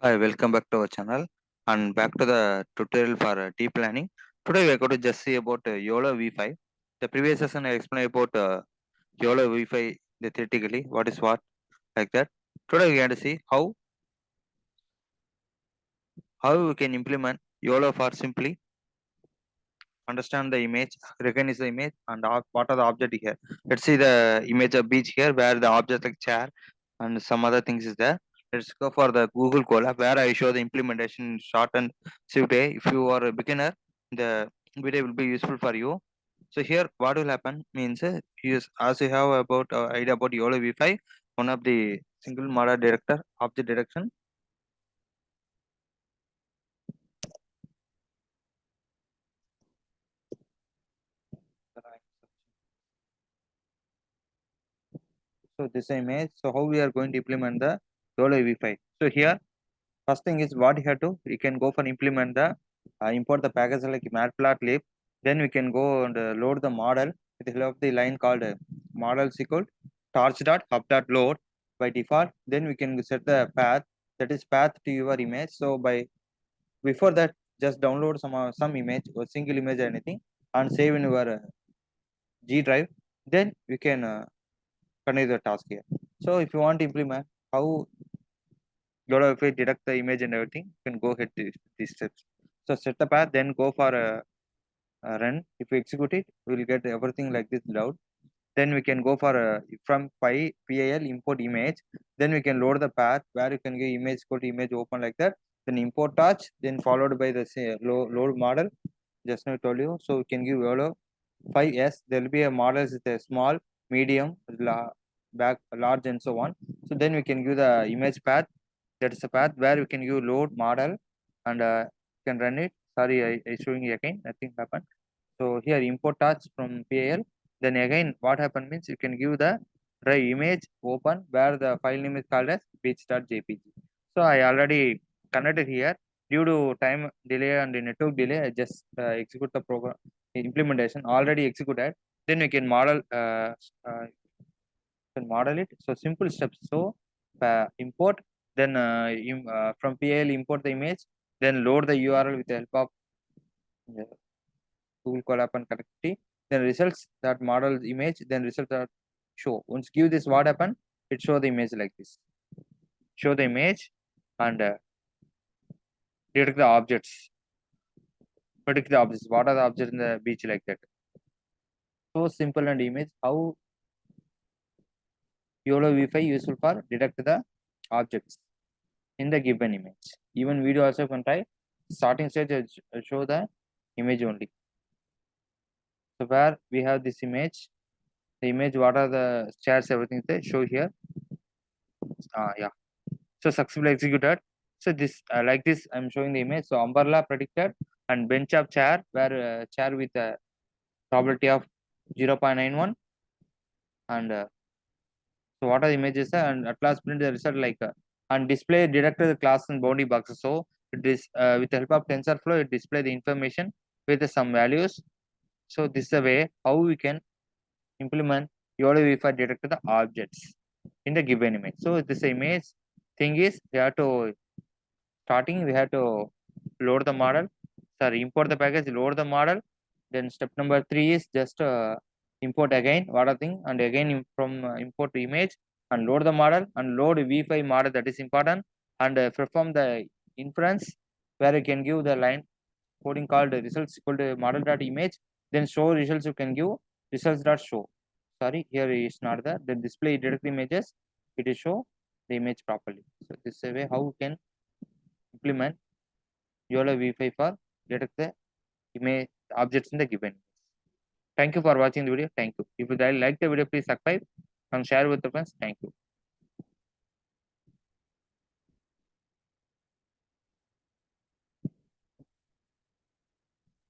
Hi, welcome back to our channel and back to the tutorial for deep learning. Today we are going to just see about Yolo V5. The previous session I explained about Yolo V5 theoretically, what is what, like that. Today we are going to see how we can implement Yolo for simply understand the image, recognize the image, and what are the object here. Let's see the image of beach here, where the object like chair and some other things is there. Let's go for the Google Colab, where I show the implementation in short and sweet way. If you are a beginner, the video will be useful for you. So here, what will happen means, as you have about idea about YOLO V5, one of the single model director object direction. So this image. So how we are going to implement the YOLO V5? So here, first thing is what you have to. We can go for implement the import the package like matplotlib. Then we can go and load the model with the help of the line called model equal torch.hub.load by default. Then we can set the path, that is path to your image. So by before that, just download some image or single image or anything and save in your G drive. Then we can continue the task here. So if you want to implement how Yolo, if we deduct the image and everything, you can go ahead to these steps. So set the path, then go for a run. If we execute it, we will get everything like this loud. Then we can go for from PIL import image. Then we can load the path where you can give image equal to image open like that. Then import touch, then followed by the load model. Just now I told you. So we can give Yolo 5S. There will be a model with a small, medium, large, and so on. So then we can give the image path. That is a path where we can give load model and can run it. Sorry, I showing you again. Nothing happened. So here import touch from PAL. Then again, what happened means you can give the image open where the file name is called as beach.jpg. So I already connected here. Due to time delay and network delay, I just execute the program implementation already executed. Then we can model it. So simple steps. So import, then from PAL import the image, then load the URL with the help of Google Colab and connectivity. Then results that model image, then results that show. Once give this, what happen? It show the image like this. Show the image and detect the objects. Predict the objects. What are the objects in the beach like that? So simple and image. How YOLO V5 useful for detect the objects in the given image. Even video also can try. Starting stage show the image only. So where we have this image, the image, what are the chairs, everything they show here. Yeah. So successfully executed. So this like this, I'm showing the image. So umbrella predicted and bench of chair, where chair with a probability of 0.91 and so what are the images and at last print the result like and display detected the class and boundary boxes. So it is with the help of TensorFlow, it display the information with some values. So this is the way how we can implement YOLO if I detect the objects in the given image. So this image thing is we have to starting we have to load the model. Sorry, import the package, load the model. Then step number 3 is just import again what a thing and again from import to image and load the model and load V5 model, that is important, and perform the inference where you can give the line coding called results equal to model dot image. Then show results, you can give results dot show. Sorry, here is not the display direct images, it is show the image properly. So this is a way how we can implement YOLO V5 for detect the image objects in the given. Thank you for watching the video. Thank you. If you like the video, please subscribe and share with the friends. Thank you.